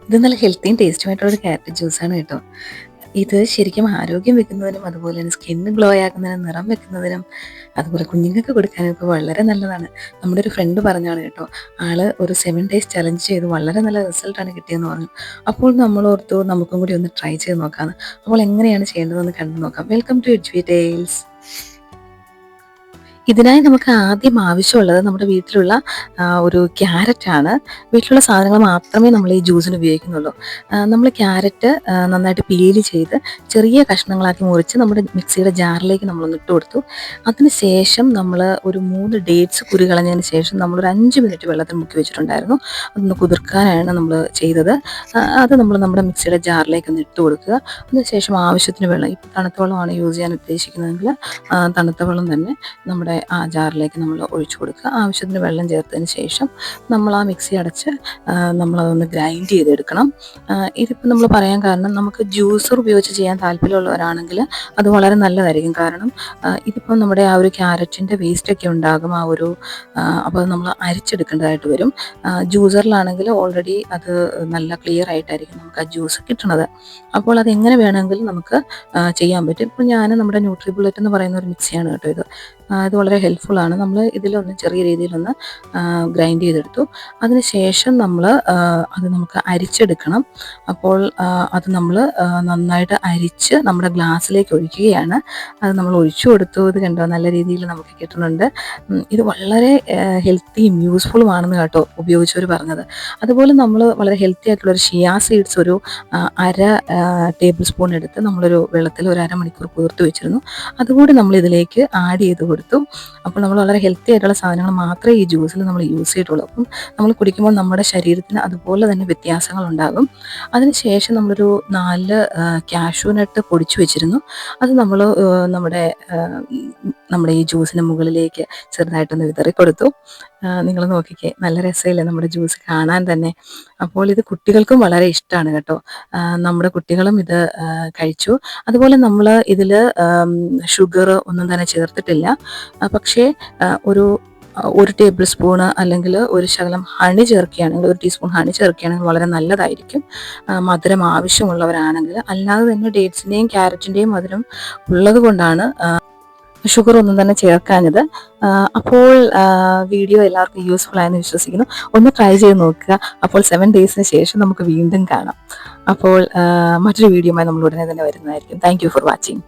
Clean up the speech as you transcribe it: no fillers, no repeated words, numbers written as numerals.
ഇത് നല്ല ഹെൽത്തിയും ടേസ്റ്റുമായിട്ടുള്ളൊരു ക്യാരറ്റ് ജ്യൂസാണ് കേട്ടോ. ഇത് ശരിക്കും ആരോഗ്യം വെക്കുന്നതിനും അതുപോലെ തന്നെ സ്കിന്ന് ഗ്ലോ ആക്കുന്നതിനും നിറം വെക്കുന്നതിനും അതുപോലെ കുഞ്ഞുങ്ങൾക്ക് കൊടുക്കാനും ഒക്കെ വളരെ നല്ലതാണ്. നമ്മുടെ ഒരു ഫ്രണ്ട് പറഞ്ഞാണ് കേട്ടോ, ആള് ഒരു 7 days ചലഞ്ച് ചെയ്ത് വളരെ നല്ല റിസൾട്ടാണ് കിട്ടിയെന്ന് പറഞ്ഞു. അപ്പോൾ നമ്മൾ ഓർത്തു നമുക്കും കൂടി ഒന്ന് ട്രൈ ചെയ്ത് നോക്കാമെന്ന്. അപ്പോൾ എങ്ങനെയാണ് ചെയ്യേണ്ടതെന്ന് കണ്ടു നോക്കാം. Welcome to edge details. ഇതിനായി നമുക്ക് ആദ്യം ആവശ്യമുള്ളത് നമ്മുടെ വീട്ടിലുള്ള ഒരു ക്യാരറ്റാണ്. വീട്ടിലുള്ള സാധനങ്ങൾ മാത്രമേ നമ്മൾ ഈ ജ്യൂസിന് ഉപയോഗിക്കുന്നുള്ളൂ. നമ്മൾ ക്യാരറ്റ് നന്നായിട്ട് പീൽ ചെയ്ത് ചെറിയ കഷ്ണങ്ങളാക്കി മുറിച്ച് നമ്മുടെ മിക്സിയുടെ ജാറിലേക്ക് നമ്മളൊന്ന് ഇട്ട് കൊടുത്തു. അതിന് ശേഷം നമ്മൾ ഒരു 3 ഡേറ്റ്സ് കുരു കളഞ്ഞതിന് ശേഷം നമ്മളൊരു 5 മിനിറ്റ് വെള്ളത്തിൽ മുക്കി വെച്ചിട്ടുണ്ടായിരുന്നു. അതൊന്ന് കുതിർക്കാനാണ് നമ്മൾ ചെയ്തത്. അത് നമ്മൾ നമ്മുടെ മിക്സിയുടെ ജാറിലേക്ക് ഒന്ന് ഇട്ട് കൊടുക്കുക. അതിനുശേഷം ആവശ്യത്തിന് വെള്ളം, ഇപ്പോൾ തണുത്ത വെള്ളമാണ് യൂസ് ചെയ്യാൻ ഉദ്ദേശിക്കുന്നതെങ്കിൽ തണുത്ത വെള്ളം തന്നെ നമ്മുടെ ആ ജാറിലേക്ക് നമ്മൾ ഒഴിച്ചു കൊടുക്കുക. ആവശ്യത്തിന് വെള്ളം ചേർത്തതിന് ശേഷം നമ്മൾ ആ മിക്സി അടച്ച് നമ്മളതൊന്ന് ഗ്രൈൻഡ് ചെയ്തെടുക്കണം. ഇതിപ്പോൾ നമ്മൾ പറയാൻ കാരണം, നമുക്ക് ജ്യൂസർ ഉപയോഗിച്ച് ചെയ്യാൻ താല്പര്യമുള്ളവരാണെങ്കിൽ അത് വളരെ നല്ലതായിരിക്കും. കാരണം ഇതിപ്പോൾ നമ്മുടെ ആ ഒരു ക്യാരറ്റിൻ്റെ വേസ്റ്റൊക്കെ ഉണ്ടാകും അപ്പോൾ നമ്മൾ അരിച്ചെടുക്കേണ്ടതായിട്ട് വരും. ജ്യൂസറിലാണെങ്കിൽ ഓൾറെഡി അത് നല്ല ക്ലിയർ ആയിട്ടായിരിക്കും നമുക്ക് ആ ജ്യൂസ് കിട്ടുന്നത്. അപ്പോൾ അതെങ്ങനെ വേണമെങ്കിലും നമുക്ക് ചെയ്യാൻ പറ്റും. ഇപ്പോൾ ഞാൻ നമ്മുടെ ന്യൂട്രി ബുള്ളറ്റ് എന്ന് പറയുന്ന ഒരു മിക്സിയാണ് കേട്ടോ ഇത് വളരെ ഹെൽപ്ഫുള്ളാണ്. നമ്മൾ ഇതിലൊന്ന് ചെറിയ രീതിയിലൊന്ന് ഗ്രൈൻഡ് ചെയ്തെടുത്തു. അതിനുശേഷം അത് നമുക്ക് അരിച്ചെടുക്കണം. അപ്പോൾ അത് നമ്മൾ നന്നായിട്ട് അരിച്ച് നമ്മുടെ ഗ്ലാസ്സിലേക്ക് ഒഴിക്കുകയാണ്. അത് നമ്മൾ ഒഴിച്ചു കൊടുത്തു. ഇത് കണ്ടോ, നല്ല രീതിയിൽ നമുക്ക് കിട്ടുന്നുണ്ട്. ഇത് വളരെ ഹെൽത്തിയും യൂസ്ഫുള്ളുമാണെന്ന് കേട്ടോ ഉപയോഗിച്ചവർ പറഞ്ഞത്. അതുപോലെ നമ്മൾ വളരെ ഹെൽത്തി ആയിട്ടുള്ളൊരു ഷിയാ സീഡ്സ് ഒരു 1/2 ടേബിൾ സ്പൂൺ എടുത്ത് നമ്മളൊരു വെള്ളത്തിൽ ഒരു അരമണിക്കൂർ കുതിർത്ത് വെച്ചിരുന്നു. അതുകൂടി നമ്മൾ ഇതിലേക്ക് ആഡ് ചെയ്ത് കൊടുത്തു. അപ്പോൾ നമ്മൾ വളരെ ഹെൽത്തി ആയിട്ടുള്ള സാധനങ്ങൾ മാത്രമേ ഈ ജ്യൂസിൽ നമ്മൾ യൂസ് ചെയ്തിട്ടുള്ളൂ. അപ്പം നമ്മൾ കുടിക്കുമ്പോൾ നമ്മുടെ ശരീരത്തിന് അതുപോലെ തന്നെ വ്യത്യാസങ്ങൾ ഉണ്ടാകും. അതിനുശേഷം നമ്മളൊരു 4 കാഷ്യൂ നട്ട് പൊടിച്ചു വെച്ചിരുന്നു. അത് നമ്മൾ നമ്മുടെ ഈ ജ്യൂസിന് മുകളിലേക്ക് ചെറുതായിട്ടൊന്ന് വിതറി കൊടുത്തു. നിങ്ങൾ നോക്കിക്കേ, നല്ല രസമില്ലേ നമ്മുടെ ജ്യൂസ് കാണാൻ തന്നെ. അപ്പോൾ ഇത് കുട്ടികൾക്കും വളരെ ഇഷ്ടമാണ് കേട്ടോ. നമ്മുടെ കുട്ടികളും ഇത് കഴിച്ചു. അതുപോലെ നമ്മൾ ഇതിൽ ഷുഗർ ഒന്നും തന്നെ ചേർത്തിട്ടില്ല. പക്ഷേ ഒരു ടേബിൾ സ്പൂണ് അല്ലെങ്കിൽ ഒരു ശകലം ഹണി ചേർക്കുകയാണെങ്കിൽ, 1 ടീസ്പൂൺ ഹണി ചേർക്കുകയാണെങ്കിൽ വളരെ നല്ലതായിരിക്കും. മധുരം ആവശ്യമുള്ളവരാണെങ്കിൽ. അല്ലാതെ തന്നെ ഡേറ്റ്സിൻ്റെയും ക്യാരറ്റിൻ്റെയും മധുരം ഉള്ളത് കൊണ്ടാണ് ഷുഗർ ഒന്നും തന്നെ ചേർക്കാഞ്ഞത്. അപ്പോൾ വീഡിയോ എല്ലാവർക്കും യൂസ്ഫുൾ ആയെന്ന് വിശ്വസിക്കുന്നു. ഒന്ന് ട്രൈ ചെയ്ത് നോക്കുക. അപ്പോൾ 7 ഡേയ്സിന് ശേഷം നമുക്ക് വീണ്ടും കാണാം. അപ്പോൾ മറ്റൊരു വീഡിയോയുമായി നമ്മൾ ഉടനെ തന്നെ വരുന്നതായിരിക്കും. Thank you for watching.